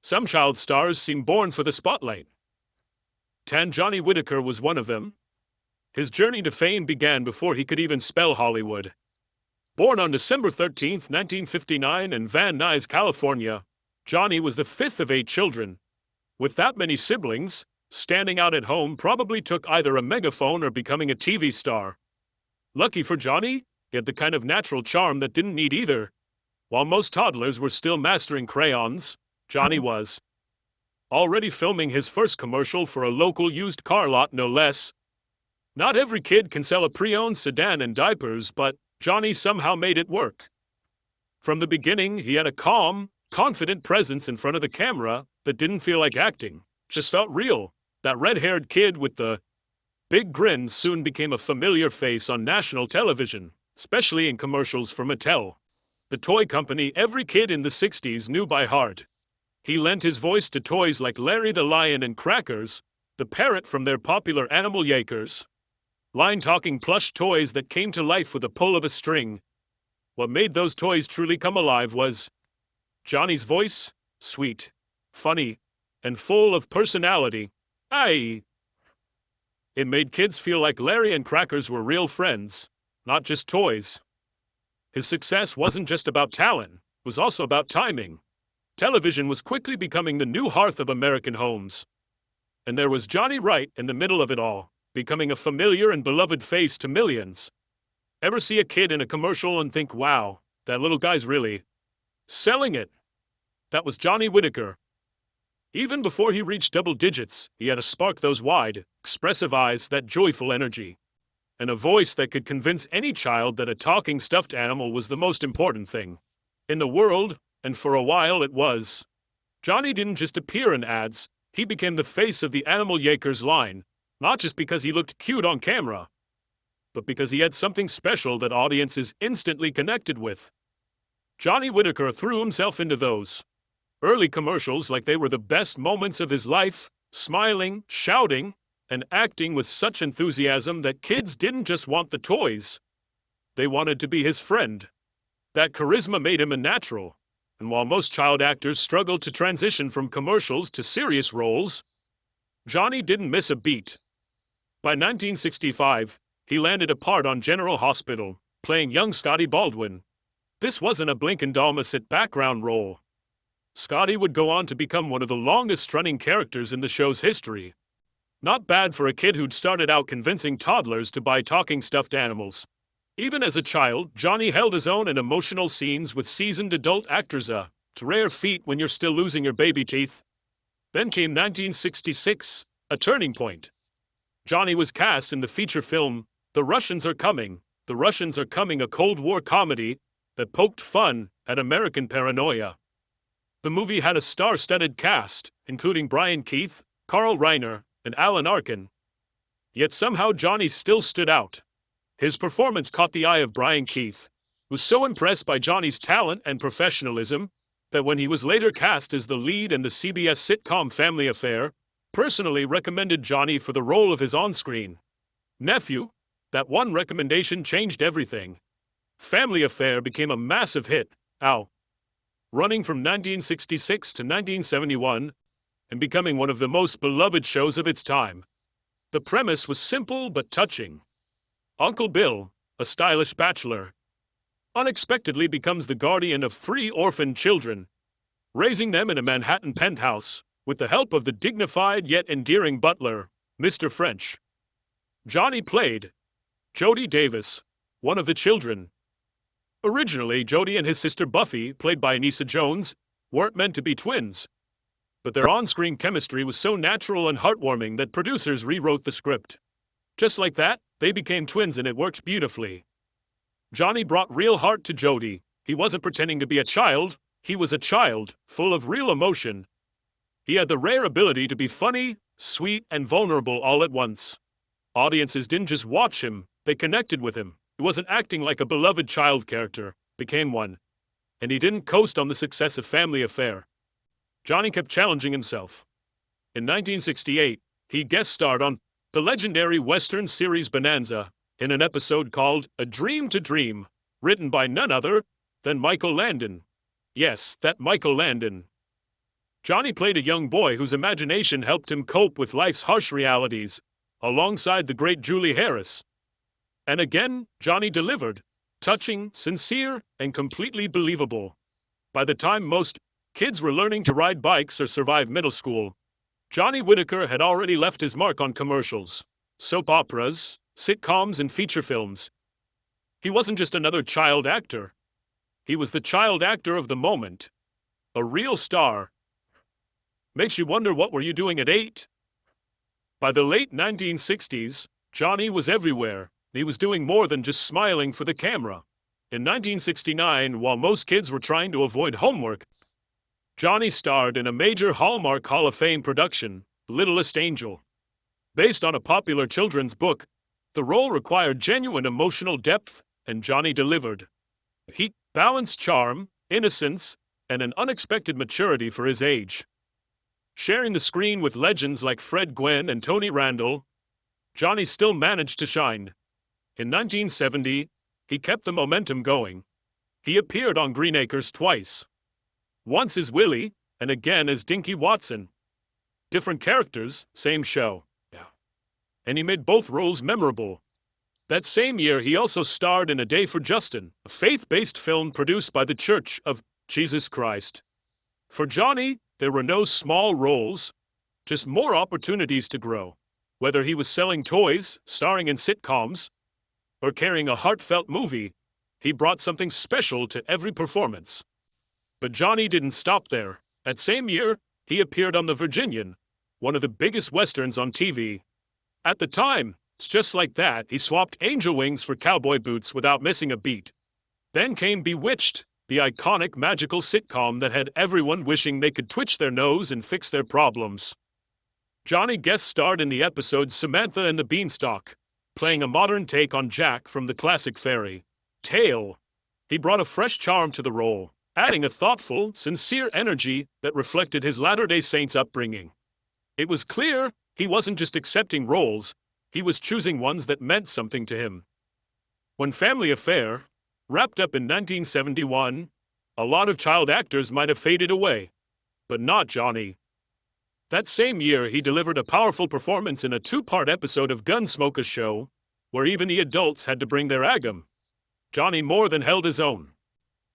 Some child stars seem born for the spotlight. Johnny Whitaker was one of them. His journey to fame began before he could even spell Hollywood. Born on December 13, 1959 in Van Nuys, California, Johnny was the fifth of 8 children. With that many siblings, standing out at home probably took either a megaphone or becoming a TV star. Lucky for Johnny, he had the kind of natural charm that didn't need either. While most toddlers were still mastering crayons, Johnny was already filming his first commercial for a local used car lot, no less. Not every kid can sell a pre-owned sedan and diapers, but Johnny somehow made it work. From the beginning, he had a calm, confident presence in front of the camera that didn't feel like acting, just felt real. That red-haired kid with the big grin soon became a familiar face on national television, especially in commercials for Mattel, the toy company every kid in the 60s knew by heart. He lent his voice to toys like Larry the Lion and Crackers, the parrot from their popular animal Whitakers. Line-talking plush toys that came to life with a pull of a string. What made those toys truly come alive was Johnny's voice, sweet, funny, and full of personality. It made kids feel like Larry and Crackers were real friends, not just toys. His success wasn't just about talent, it was also about timing. Television was quickly becoming the new hearth of American homes. And there was Johnny right in the middle of it all, becoming a familiar and beloved face to millions. Ever see a kid in a commercial and think, wow, that little guy's really selling it? That was Johnny Whitaker. Even before he reached double digits, he had a spark, those wide, expressive eyes, that joyful energy, and a voice that could convince any child that a talking stuffed animal was the most important thing in the world. And for a while it was. Johnny didn't just appear in ads, he became the face of the Animal Whitakers line, not just because he looked cute on camera, but because he had something special that audiences instantly connected with. Johnny Whitaker threw himself into those early commercials like they were the best moments of his life, smiling, shouting, and acting with such enthusiasm that kids didn't just want the toys. They wanted to be his friend. That charisma made him a natural. And while most child actors struggled to transition from commercials to serious roles, Johnny didn't miss a beat. By 1965, he landed a part on General Hospital, playing young Scotty Baldwin. This wasn't a Blink-and-Dhalmasit background role. Scotty would go on to become one of the longest-running characters in the show's history. Not bad for a kid who'd started out convincing toddlers to buy talking stuffed animals. Even as a child, Johnny held his own in emotional scenes with seasoned adult actors, a rare feat when you're still losing your baby teeth. Then came 1966, a turning point. Johnny was cast in the feature film, The Russians Are Coming. The Russians Are Coming, a Cold War comedy that poked fun at American paranoia. The movie had a star-studded cast, including Brian Keith, Carl Reiner, and Alan Arkin. Yet somehow Johnny still stood out. His performance caught the eye of Brian Keith, who was so impressed by Johnny's talent and professionalism that when he was later cast as the lead in the CBS sitcom Family Affair, personally recommended Johnny for the role of his on-screen nephew. That one recommendation changed everything. Family Affair became a massive hit, running from 1966 to 1971 and becoming one of the most beloved shows of its time. The premise was simple but touching. Uncle Bill, a stylish bachelor, unexpectedly becomes the guardian of 3 orphaned children, raising them in a Manhattan penthouse with the help of the dignified yet endearing butler, Mr. French. Johnny played Jody Davis, one of the children. Originally, Jody and his sister Buffy, played by Anissa Jones, weren't meant to be twins, but their on-screen chemistry was so natural and heartwarming that producers rewrote the script. Just like that, they became twins and it worked beautifully. Johnny brought real heart to Jody. He wasn't pretending to be a child, he was a child, full of real emotion. He had the rare ability to be funny, sweet, and vulnerable all at once. Audiences didn't just watch him, they connected with him. He wasn't acting like a beloved child character, became one. And he didn't coast on the success of Family Affair. Johnny kept challenging himself. In 1968, he guest starred on the legendary Western series Bonanza in an episode called A Dream to Dream, written by none other than Michael Landon. Yes, that Michael Landon. Johnny played a young boy whose imagination helped him cope with life's harsh realities, alongside the great Julie Harris. And again, Johnny delivered. Touching, sincere, and completely believable. By the time most kids were learning to ride bikes or survive middle school, Johnny Whitaker had already left his mark on commercials, soap operas, sitcoms, and feature films. He wasn't just another child actor. He was the child actor of the moment. A real star. Makes you wonder, what were you doing at 8? By the late 1960s, Johnny was everywhere. He was doing more than just smiling for the camera. In 1969, while most kids were trying to avoid homework, Johnny starred in a major Hallmark Hall of Fame production, Littlest Angel. Based on a popular children's book, the role required genuine emotional depth, and Johnny delivered. He balanced charm, innocence, and an unexpected maturity for his age. Sharing the screen with legends like Fred Gwynne and Tony Randall, Johnny still managed to shine. In 1970, he kept the momentum going. He appeared on Green Acres twice. Once as Willie, and again as Dinky Watson. Different characters, same show. And he made both roles memorable. That same year, he also starred in A Day for Justin, a faith-based film produced by the Church of Jesus Christ. For Johnny, there were no small roles, just more opportunities to grow. Whether he was selling toys, starring in sitcoms, or carrying a heartfelt movie, he brought something special to every performance. But Johnny didn't stop there. That same year, he appeared on The Virginian, one of the biggest westerns on TV. At the time, just like that, he swapped angel wings for cowboy boots without missing a beat. Then came Bewitched, the iconic magical sitcom that had everyone wishing they could twitch their nose and fix their problems. Johnny guest starred in the episode Samantha and the Beanstalk, playing a modern take on Jack from the classic fairy tale. He brought a fresh charm to the role, adding a thoughtful, sincere energy that reflected his Latter-day Saints upbringing. It was clear he wasn't just accepting roles, he was choosing ones that meant something to him. When Family Affair wrapped up in 1971, a lot of child actors might have faded away, but not Johnny. That same year, he delivered a powerful performance in a 2-part episode of Gunsmoke Show, where even the adults had to bring their A-game. Johnny more than held his own.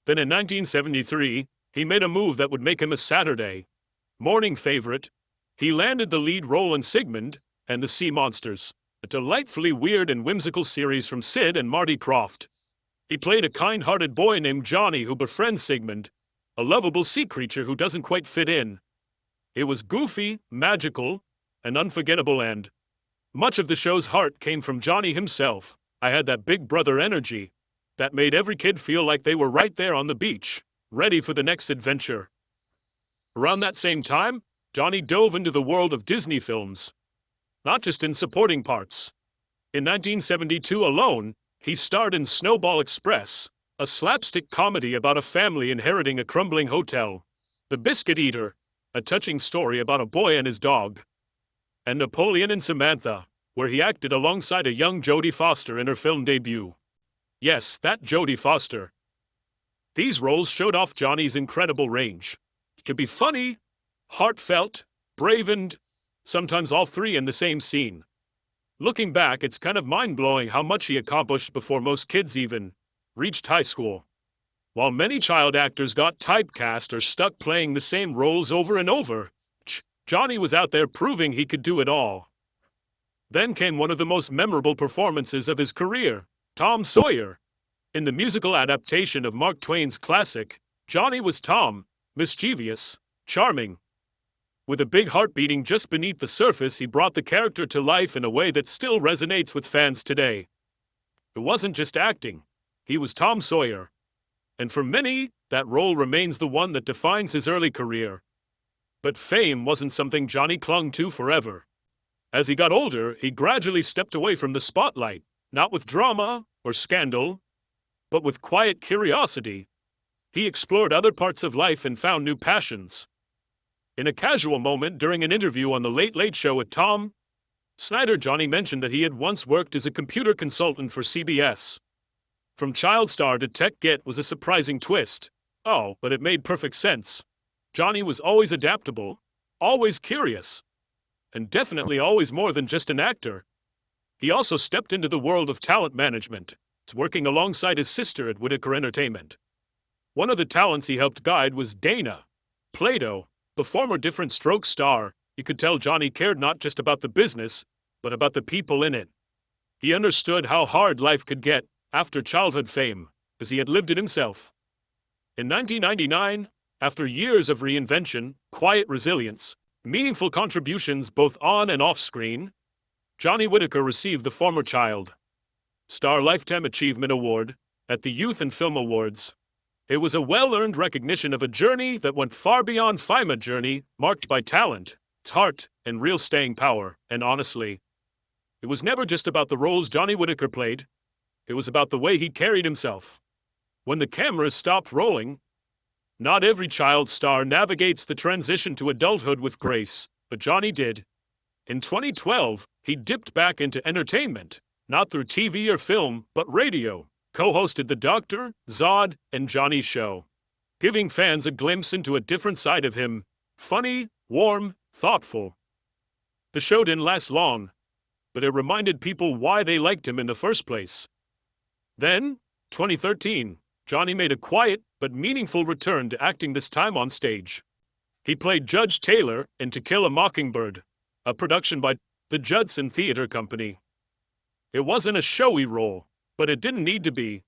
Then in 1973, he made a move that would make him a Saturday morning favorite. He landed the lead role in Sigmund and the Sea Monsters, a delightfully weird and whimsical series from Sid and Marty Krofft. He played a kind-hearted boy named Johnny who befriends Sigmund, a lovable sea creature who doesn't quite fit in. It was goofy, magical, and unforgettable, and much of the show's heart came from Johnny himself. I had that big brother energy that made every kid feel like they were right there on the beach, ready for the next adventure. Around that same time, Johnny dove into the world of Disney films, not just in supporting parts. In 1972 alone, he starred in Snowball Express, a slapstick comedy about a family inheriting a crumbling hotel. The Biscuit Eater, a touching story about a boy and his dog. And Napoleon and Samantha, where he acted alongside a young Jodie Foster in her film debut. Yes, that Jodie Foster. These roles showed off Johnny's incredible range. He could be funny, heartfelt, brave, and sometimes all three in the same scene. Looking back, it's kind of mind-blowing how much he accomplished before most kids even reached high school. While many child actors got typecast or stuck playing the same roles over and over, Johnny was out there proving he could do it all. Then came one of the most memorable performances of his career, Tom Sawyer. In the musical adaptation of Mark Twain's classic, Johnny was Tom, mischievous, charming. With a big heart beating just beneath the surface, he brought the character to life in a way that still resonates with fans today. It wasn't just acting. He was Tom Sawyer. And for many, that role remains the one that defines his early career. But fame wasn't something Johnny clung to forever. As he got older, he gradually stepped away from the spotlight, not with drama or scandal, but with quiet curiosity. He explored other parts of life and found new passions. In a casual moment during an interview on The Late Late Show with Tom Snyder, Johnny mentioned that he had once worked as a computer consultant for CBS. From child star to tech git was a surprising twist. Oh, but it made perfect sense. Johnny was always adaptable, always curious, and definitely always more than just an actor. He also stepped into the world of talent management, working alongside his sister at Whitaker Entertainment. One of the talents he helped guide was Dana Plato, the former Different Strokes star. You could tell Johnny cared not just about the business, but about the people in it. He understood how hard life could get after childhood fame, as he had lived it himself. In 1999, after years of reinvention, quiet resilience, meaningful contributions both on and off screen, Johnny Whitaker received the Former Child Star Lifetime Achievement Award at the Youth and Film Awards. It was a well-earned recognition of a journey that went far beyond a journey marked by talent, heart, and real staying power. And honestly, it was never just about the roles Johnny Whitaker played. It was about the way he carried himself. When the cameras stopped rolling, not every child star navigates the transition to adulthood with grace, but Johnny did. In 2012, he dipped back into entertainment, not through TV or film, but radio. Co-hosted the Dr. Zod and Johnny Show, giving fans a glimpse into a different side of him, funny, warm, thoughtful. The show didn't last long, but it reminded people why they liked him in the first place. Then, 2013, Johnny made a quiet but meaningful return to acting, this time on stage. He played Judge Taylor in To Kill a Mockingbird, a production by the Judson Theater Company. It wasn't a showy role, but it didn't need to be.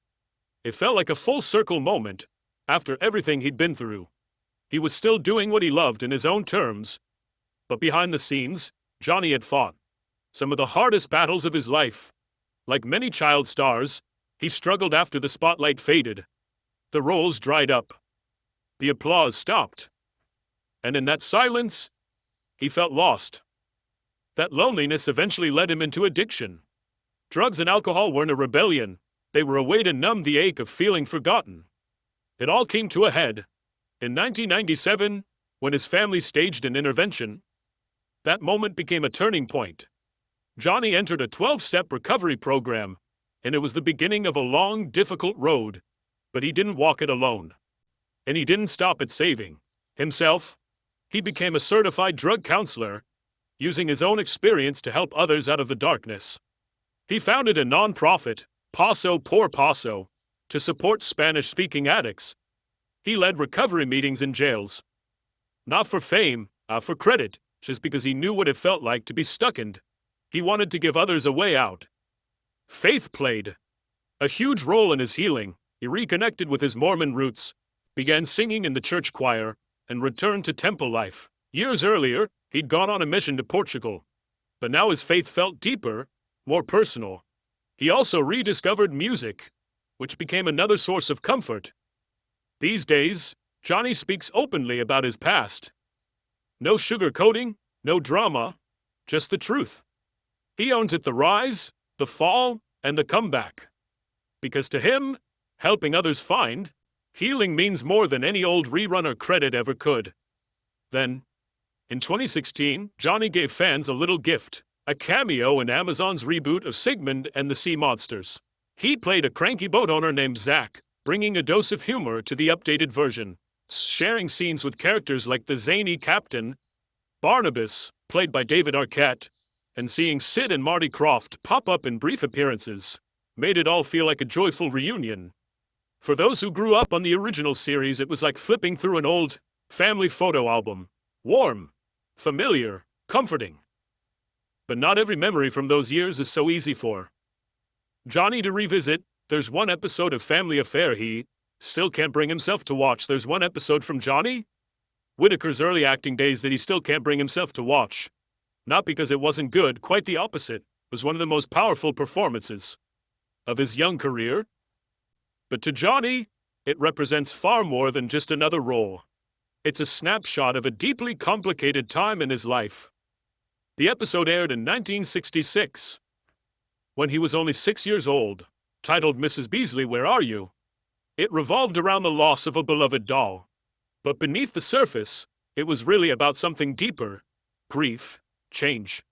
It felt like a full-circle moment. After everything he'd been through, he was still doing what he loved in his own terms. But behind the scenes, Johnny had fought some of the hardest battles of his life. Like many child stars, he struggled after the spotlight faded. The roles dried up. The applause stopped. And in that silence, he felt lost. That loneliness eventually led him into addiction. Drugs and alcohol weren't a rebellion. They were a way to numb the ache of feeling forgotten. It all came to a head in 1997, when his family staged an intervention. That moment became a turning point. Johnny entered a 12-step recovery program, and it was the beginning of a long, difficult road. But he didn't walk it alone. And he didn't stop at saving himself. He became a certified drug counselor, using his own experience to help others out of the darkness. He founded a non-profit, Paso por Paso, to support Spanish-speaking addicts. He led recovery meetings in jails. Not for fame, for credit, just because he knew what it felt like to be stuck in. He wanted to give others a way out. Faith played a huge role in his healing. He reconnected with his Mormon roots, began singing in the church choir, and returned to temple life. Years earlier, he'd gone on a mission to Portugal. But now his faith felt deeper, more personal. He also rediscovered music, which became another source of comfort. These days, Johnny speaks openly about his past. No sugarcoating, no drama, just the truth. He owns it, the rise, the fall, and the comeback. Because to him, helping others find healing means more than any old rerun or credit ever could. Then, in 2016, Johnny gave fans a little gift, a cameo in Amazon's reboot of Sigmund and the Sea Monsters. He played a cranky boat owner named Zach, bringing a dose of humor to the updated version, sharing scenes with characters like the zany captain, Barnabas, played by David Arquette, and seeing Sid and Marty Krofft pop up in brief appearances made it all feel like a joyful reunion. For those who grew up on the original series, it was like flipping through an old family photo album. Warm, familiar, comforting. But not every memory from those years is so easy for Johnny to revisit. There's one episode of Family Affair he still can't bring himself to watch. There's one episode from Johnny Whitaker's early acting days that he still can't bring himself to watch. Not because it wasn't good, quite the opposite. It was one of the most powerful performances of his young career. But to Johnny, it represents far more than just another role. It's a snapshot of a deeply complicated time in his life. The episode aired in 1966, when he was only 6 years old, titled Mrs. Beasley, Where Are You? It revolved around the loss of a beloved doll. But beneath the surface, it was really about something deeper: grief, change,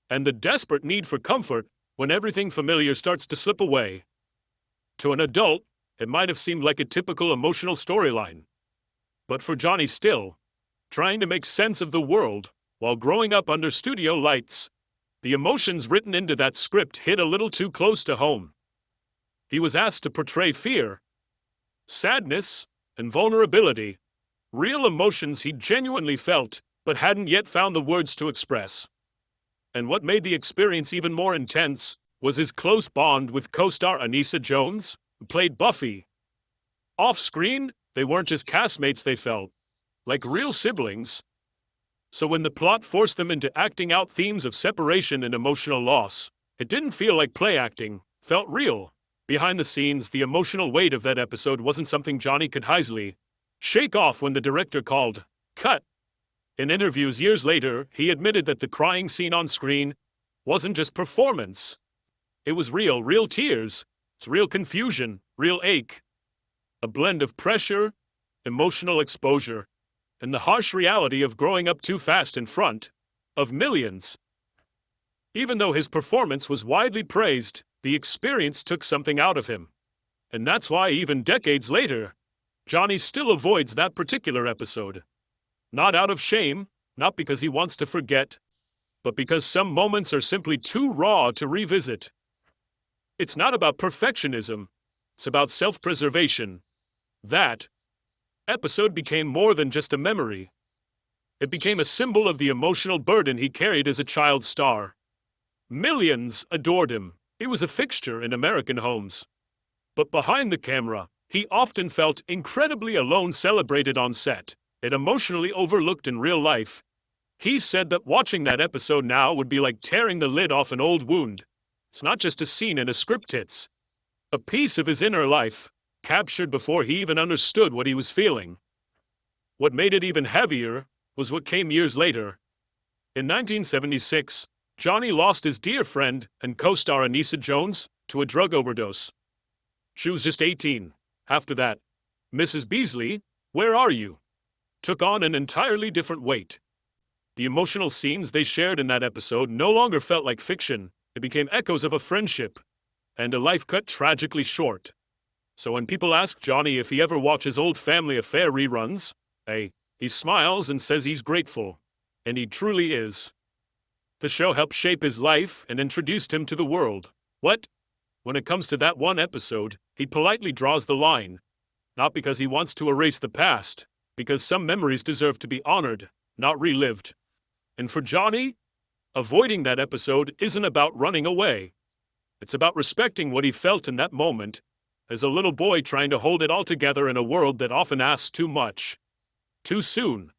and the desperate need for comfort when everything familiar starts to slip away. To an adult, it might have seemed like a typical emotional storyline. But for Johnny still, trying to make sense of the world while growing up under studio lights, the emotions written into that script hit a little too close to home. He was asked to portray fear, sadness, and vulnerability, real emotions he genuinely felt but hadn't yet found the words to express. And what made the experience even more intense was his close bond with co-star Anissa Jones, who played Buffy. Off-screen, they weren't just castmates, they felt like real siblings. So when the plot forced them into acting out themes of separation and emotional loss, it didn't feel like play acting, felt real. Behind the scenes, the emotional weight of that episode wasn't something Johnny could easily shake off when the director called cut. In interviews years later, he admitted that the crying scene on screen wasn't just performance. It was real tears, it's real confusion, real ache. A blend of pressure, emotional exposure, and the harsh reality of growing up too fast in front of millions. Even though his performance was widely praised, the experience took something out of him. And that's why even decades later, Johnny still avoids that particular episode. Not out of shame, not because he wants to forget, but because some moments are simply too raw to revisit. It's not about perfectionism, it's about self-preservation. That episode became more than just a memory. It became a symbol of the emotional burden he carried as a child star. Millions adored him. He was a fixture in American homes. But behind the camera, he often felt incredibly alone, celebrated on set, and emotionally overlooked in real life. He said that watching that episode now would be like tearing the lid off an old wound. It's not just a scene in a script, it's a piece of his inner life, captured before he even understood what he was feeling. What made it even heavier was what came years later. In 1976, Johnny lost his dear friend and co-star Anissa Jones to a drug overdose. She was just 18. After that, Mrs. Beasley, Where Are You?, took on an entirely different weight. The emotional scenes they shared in that episode no longer felt like fiction. It became echoes of a friendship and a life cut tragically short. So when people ask Johnny if he ever watches old Family Affair reruns, he smiles and says he's grateful. And he truly is. The show helped shape his life and introduced him to the world. When it comes to that one episode, he politely draws the line. Not because he wants to erase the past, because some memories deserve to be honored, not relived. And for Johnny, avoiding that episode isn't about running away. It's about respecting what he felt in that moment, as a little boy trying to hold it all together in a world that often asks too much, too soon.